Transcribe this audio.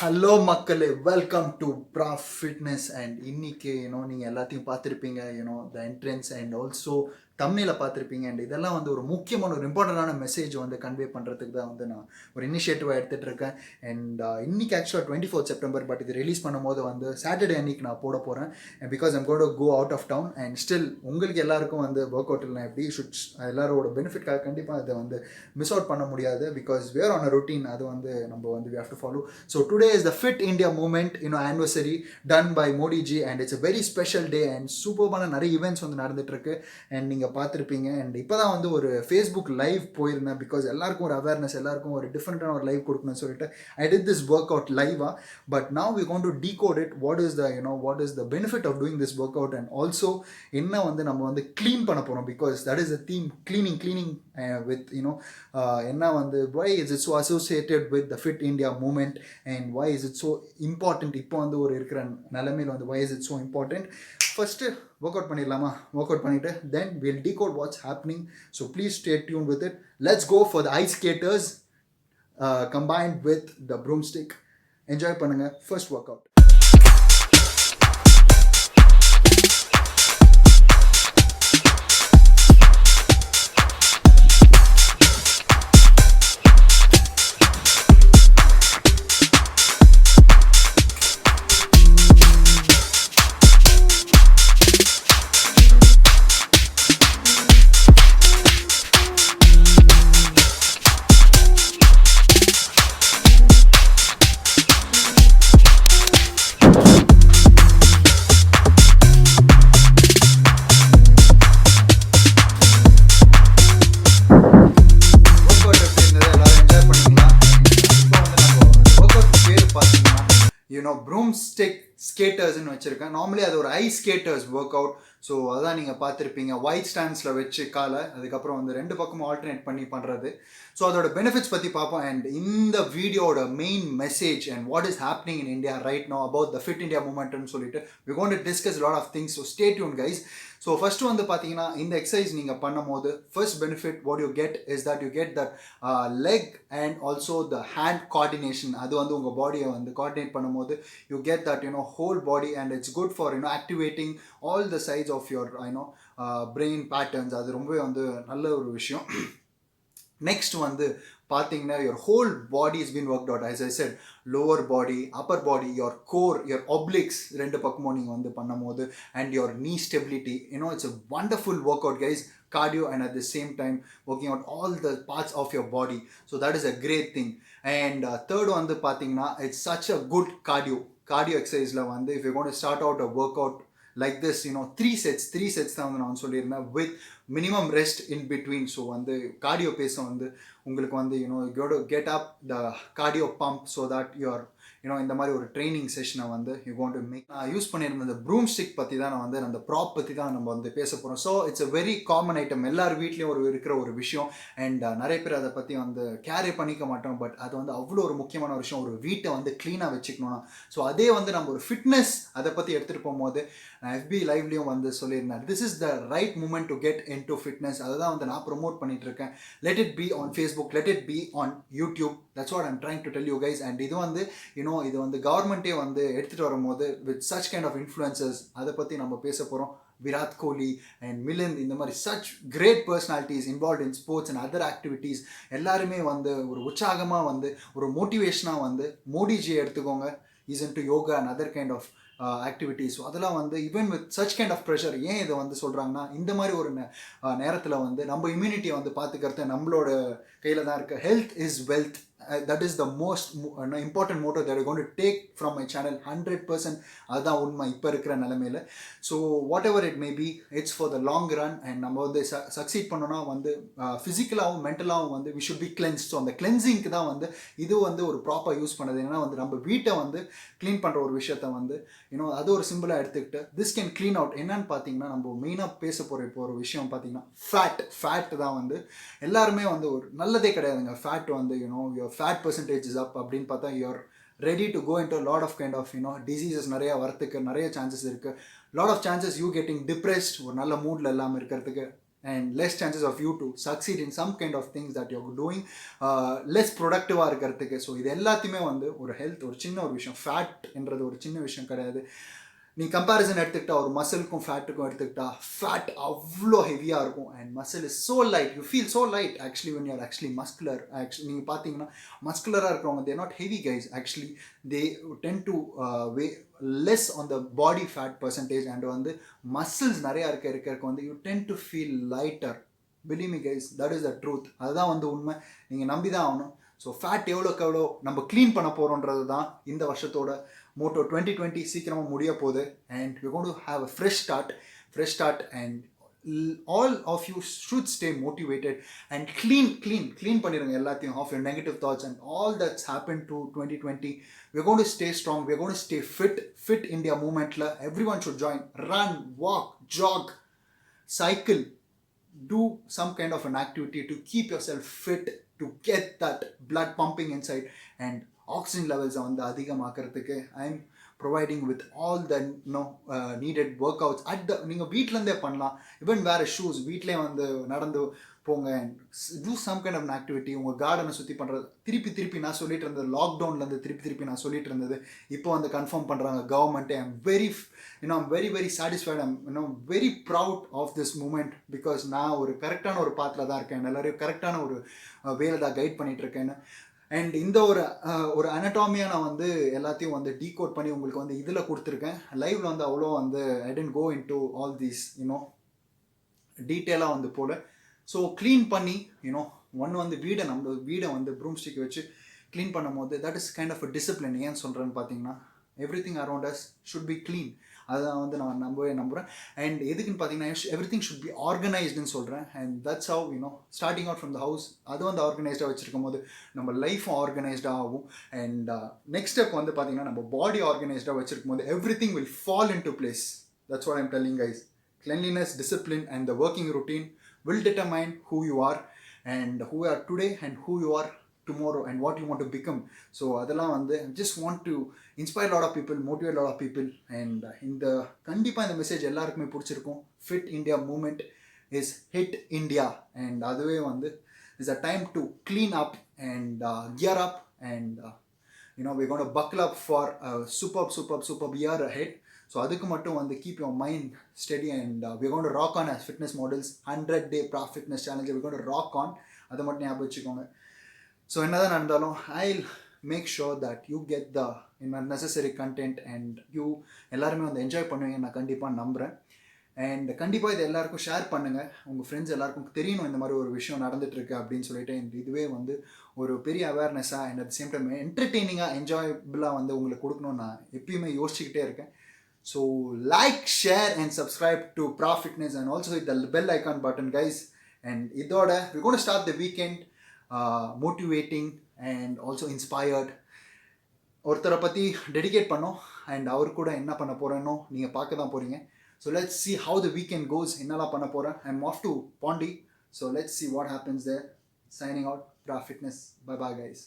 Hello மக்களே, welcome to ப்ரா fitness. And இன்னைக்கு நீங்கள் எல்லாத்தையும் பார்த்துருப்பீங்க, த என்ட்ரன்ஸ் அண்ட் ஆல்சோ தம்ப்நெயிலை பார்த்துருப்பீங்க. அண்ட் இதெல்லாம் வந்து ஒரு முக்கியமான ஒரு இம்பார்ட்டண்டான மெசேஜ் வந்து கன்வே பண்ணுறதுக்கு தான் வந்து நான் ஒரு இனிஷியேட்டிவாக எடுத்துகிட்டு இருக்கேன். அண்ட் இன்னைக்கு ஆக்சுவலாக 24th செப்டம்பர், பட் இது ரிலீஸ் பண்ணும்போது வந்து சாட்டர்டே அன்னைக்கு நான் போட போகிறேன். Because I'm got go out of town. And still உங்களுக்கு எல்லாருக்கும் வந்து ஒர்க் அவுட் இல்லை எப்படி ஷுட்ஸ் எல்லாரோட பெனிஃபிட்காக கண்டிப்பாக அதை வந்து மிஸ் அவுட் பண்ண முடியாது. Because we're on a routine, அது வந்து நம்ம வந்து we have to follow. So today is the Fit India movement, anniversary done by Modi ji, and it's a very special day and சூப்பர்பான நிறைய ஈவெண்ட்ஸ் வந்து நடந்துட்டு இருக்கு. அண்ட் நீங்கள் பார்த்துருப்பீங்க. அண்ட் இப்போ தான் வந்து ஒரு ஃபேஸ்புக் லைவ் போயிருந்தேன். பிகாஸ் எல்லாருக்கும் ஒரு அவேர்னஸ், எல்லாருக்கும் ஒரு டிஃப்ரெண்ட்டான ஒரு லைவ் கொடுக்கணும்னு சொல்லிட்டு I did this work out லைவா. But now we gonna to decode it. What is the benefit of doing this work out. And also என்ன வந்து நம்ம வந்து க்ளீன் பண்ண போகிறோம். Because that is the theme, cleaning with என்ன வந்து why is it so associated with the Fit India movement and why is it so important இப்போ வந்து ஒரு இருக்கிற நிலைமையில் வந்து why is it so important. First work out பண்ணிடலாமா? Work out பண்ணிவிட்டு then we'll decode what's happening. So please stay tuned with it. Let's go for the ice skaters combined with the broomstick. Enjoy பண்ணுங்க first workout. Broomstick ஸ்கேட்டர்ஸ்ன்னு வச்சுருக்கேன். Normally அது ஒரு ice skaters workout. So அதான் நீங்கள் பார்த்துருப்பீங்க, white ஸ்டாண்ட்ஸில் வச்சு காலை அதுக்கப்புறம் வந்து ரெண்டு பக்கமும் ஆல்டர்னேட் பண்ணி பண்ணுறது. ஸோ அதோட பெனிஃபிட்ஸ் பற்றி பார்ப்போம். அண்ட் இந்த வீடியோட main message and what is happening in India right know about the fit India மூவ்மெண்ட்னு சொல்லிட்டு we going to discuss lot of things. So stay tune guys. So first வந்து பார்த்தீங்கன்னா இந்த எக்ஸசைஸ் நீங்கள் பண்ணும் போது first benefit what you get is that you get that leg and also the hand coordination. அது வந்து உங்கள் பாடியை வந்து கோஆர்டினேட் பண்ணும்போது you get that whole body, and it's good for activating all the sides of your brain patterns. அது ரொம்பவே வந்து நல்ல ஒரு விஷயம். நெக்ஸ்ட் வந்து பார்த்தீங்கன்னா your whole body is been worked out. As I said, lower body, upper body, your core, your obliques ரெண்டு பக்கமும் நீங்கள் வந்து பண்ணும் போது and your knee stability, it's a wonderful workout guys. Cardio and at the same time working out all the parts of your body. So that is a great thing. And third வந்து பார்த்தீங்கன்னா it's such a good cardio exercise la வந்து if you're going to start out a workout like this, 3 sets தான் வந்து நான் சொல்லியிருந்தேன் with minimum rest in between. So வந்து cardio பேச வந்து உங்களுக்கு வந்து you got to get up the cardio pump so that you're இந்த மாதிரி ஒரு ட்ரைனிங் செஷனை வந்து யூ கோயிங் டு மேக். நான் யூஸ் பண்ணியிருந்த அந்த ப்ரூம் ஸ்டிக் பற்றி தான் நான் வந்து அந்த ப்ராப் பற்றி தான் நம்ம வந்து பேச போகிறோம். So it's a very common item, எல்லார் வீட்லேயும் இருக்கிற ஒரு விஷயம். அண்ட் நிறைய பேர் அதை பற்றி வந்து கேரே பண்ணிக்க மாட்டோம். பட் அது வந்து அவ்வளோ ஒரு முக்கியமான ஒரு விஷயம், ஒரு வீட்டை வந்து க்ளீனாக வச்சுக்கணும்னா. ஸோ அதே வந்து நம்ம ஒரு ஃபிட்னஸ் அதை பற்றி எடுத்துகிட்டு போகும்போது நான் FB லைவ்லேயும் வந்து சொல்லியிருந்தேன், this is the right moment to get into fitness. அதை தான் வந்து நான் ப்ரொமோட் பண்ணிட்டு இருக்கேன். Let it be on Facebook, let it be on YouTube. That's what I'm trying to tell you guys. And இது வந்து இது வந்து கவர்மெண்ட்டே வந்து எடுத்துகிட்டு வரும்போது with such kind of influences அதை பற்றி நம்ம பேச போகிறோம். விராட் கோலி அண்ட் மிலிந்த், இந்த மாதிரி such great personalities involve in sports and other activities எல்லாருமே வந்து ஒரு உற்சாகமாக வந்து ஒரு மோட்டிவேஷனாக வந்து மோடிஜியை எடுத்துக்கோங்க, is into yoga and other kind of activities. So அதெல்லாம் வந்து even with such kind of pressure ஏன் இதை வந்து சொல்கிறாங்கன்னா, இந்த மாதிரி ஒரு நேரத்தில் வந்து நம்ம இம்யூனிட்டியை வந்து பார்த்துக்கிறது நம்மளோட கையில் தான் இருக்குது. Health is wealth. That is the most important motto that I'm going to take from my channel. 100% அதுதான் உண்மை இப்போ இருக்கிற நிலைமையில். So whatever it may be, it's for the long run. And நம்ம வந்து சக்சீட் பண்ணோன்னா வந்து ஃபிசிக்கலாகவும் மென்டலாகவும் வந்து we should be cleanse. So அந்த கிளென்சிங்க்கு தான் வந்து இது வந்து ஒரு ப்ராப்பராக யூஸ் பண்ணுறது. ஏன்னா வந்து நம்ம வீட்டை வந்து க்ளீன் பண்ணுற ஒரு விஷயத்த வந்து அது ஒரு சிம்பிளாக எடுத்துக்கிட்டு திஸ் கேன் க்ளீன் அவுட். என்னன்னு பார்த்தீங்கன்னா, நம்ம மெயினாக பேச போகிற இப்போ ஒரு விஷயம் பார்த்தீங்கன்னா ஃபேட் தான் வந்து எல்லாருமே வந்து ஒரு நல்லதே கிடையாதுங்க. ஃபேட் வந்து your fat percentage is up அப்படின்னு பார்த்தா you're ready to go into a lot of kind of diseases நிறைய வரத்துக்கு நிறைய சான்சஸ் இருக்குது. lot of chances you getting depressed, ஒரு நல்ல மூடில் இல்லாமல் இருக்கிறதுக்கு and less chances of you to succeed in some kind of things that you're doing, less productive-ஆக இருக்கிறதுக்கு. ஸோ இது எல்லாத்தையுமே வந்து ஒரு ஹெல்த் ஒரு சின்ன ஒரு விஷயம், ஃபேட்ன்றது ஒரு சின்ன விஷயம் கிடையாது. நீ கம்பேரிசன் எடுத்துக்கிட்டா ஒரு மசிலுக்கும் ஃபேட்டுக்கும் எடுத்துக்கிட்டா ஃபேட் அவ்வளோ ஹெவியாக இருக்கும் and muscle is so light, you feel so light actually when you're actually muscular. Actually நீங்கள் பார்த்தீங்கன்னா மஸ்குலராக இருக்கிறவங்க they're not heavy guys, actually they tend to weigh less on the body fat percentage and வந்து muscles நிறையா இருக்க வந்து you tend to feel lighter. Believe me guys, that is the truth. அதுதான் வந்து உண்மை, நீங்கள் நம்பி தான் ஆகணும். ஸோ ஃபேட் எவ்வளோக்கு எவ்வளோ நம்ம க்ளீன் பண்ண போகிறோன்றது தான் இந்த வருஷத்தோட மோட்டோ. 2020 சீக்கிரமாக முடிய போகுது and you gonna have a fresh start and all of you should stay motivated and clean பண்ணிடுங்க எல்லாத்தையும் of your negative thoughts and all that's happened to 2020. we're going to stay strong, we're going to stay fit India movement la everyone should join, run, walk, jog, cycle, do some kind of an activity to keep yourself fit, to get that blood pumping inside and oxygen levels வந்து அதிகமாக்கிறதுக்கு I'm providing with all the needed workouts at the நீங்கள் வீட்டிலேருந்தே பண்ணலாம். Even வேறு shoes வீட்டிலே வந்து நடந்து போங்க and do some kind of an activity. உங்கள் கார்டனை சுற்றி பண்ணுறது திருப்பி நான் சொல்லிட்டு இருந்தது, லாக்டவுன்லேருந்து திருப்பி நான் சொல்லிட்டு இருந்தது இப்போ வந்து கன்ஃபார்ம் பண்ணுறாங்க கவர்மெண்ட்டே. I'm very satisfied, I'm very proud of this moment because நான் ஒரு கரெக்டான ஒரு பாத்தில் தான் இருக்கேன், எல்லாரையும் கரெக்டான ஒரு வேலை தான் கைட் பண்ணிகிட்டு இருக்கேன்னு. அண்ட் இந்த ஒரு அனட்டாமியாக நான் வந்து எல்லாத்தையும் வந்து டீகோட் பண்ணி உங்களுக்கு வந்து இதில் கொடுத்துருக்கேன். லைவில் வந்து அவ்வளோ வந்து I tend go into all these டீட்டெயிலாக வந்து போல். ஸோ க்ளீன் பண்ணி ஒன்று வந்து வீடை வந்து ப்ரூம் ஸ்டிக் வச்சு க்ளீன் பண்ணும் போது that is kind of a discipline. ஏன் சொல்கிறேன்னு பார்த்தீங்கன்னா everything around us should be clean. அதுதான் வந்து நான் நம்புகிறேன். அண்ட் எதுக்குன்னு பார்த்தீங்கன்னா எவ்ரிதிங் ஷுட் பி ஆர்கனைஸ்டுன்னு சொல்கிறேன். And that's how starting out from the house அது வந்து ஆர்கனைஸ்டாக வச்சுருக்கும் போது நம்ம லைஃப்பும் ஆர்கனைஸ்டாக ஆகும். அண்ட் நெக்ஸ்ட் ஸ்டெப் வந்து பார்த்தீங்கன்னா நம்ம பாடி ஆர்கனைஸ்டாக வச்சுருக்கும் போது everything will fall in to place. That's what I'm telling guys. Cleanliness, discipline and the working routine will determine who you are and who you are today and who you are tomorrow and what you want to become. So அதெல்லாம் வந்து just want to inspire a lot of people, motivate a lot of people and இந்த கண்டிப்பாக இந்த message எல்லாருக்குமே பிடிச்சிருக்கும். Fit India movement is hit India and அதுவே வந்து is a time to clean up and gear up and we're going to buckle up for a superb year ahead. So அதுக்கு மட்டும் வந்து keep your mind steady and we're going to rock on as fitness models. 100-day Prof Fitness Challenge we're going to rock on. அதை மட்டும் ஞாபகம் வச்சுக்கோங்க. So என்னதான் நடந்தாலும் I'll make sure that you get the necessary content and you எல்லாருமே வந்து enjoy பண்ணுவீங்க நான் கண்டிப்பாக நம்புகிறேன். அண்ட் கண்டிப்பாக இது எல்லாருக்கும் ஷேர் பண்ணுங்கள். உங்கள் ஃப்ரெண்ட்ஸ் எல்லாருக்கும் தெரியணும் இந்த மாதிரி ஒரு விஷயம் நடந்துகிட்ருக்கு அப்படின்னு சொல்லிட்டு. இதுவே வந்து ஒரு பெரிய அவேர்னஸாக அண்ட் அட் சேம் டைம் என்டர்டெய்னிங்காக என்ஜாயபிளாக வந்து உங்களுக்கு கொடுக்கணும்னு நான் எப்பயுமே யோசிச்சுக்கிட்டே இருக்கேன். So like, share and subscribe to Prof Fitness and also hit the bell icon button guys. And idoda we're going to start the weekend motivating and also inspired. ஒருத்தரை பற்றி dedicate பண்ணோம் அண்ட் அவர் கூட என்ன பண்ண போகிறேன்னோ நீங்கள் பார்க்க தான் போகிறீங்க. So let's see how the weekend goes. என்னெல்லாம் பண்ண போகிறேன். I'm off to Pondi. So let's see what happens there. Signing out, Prof Fitness. Bye guys.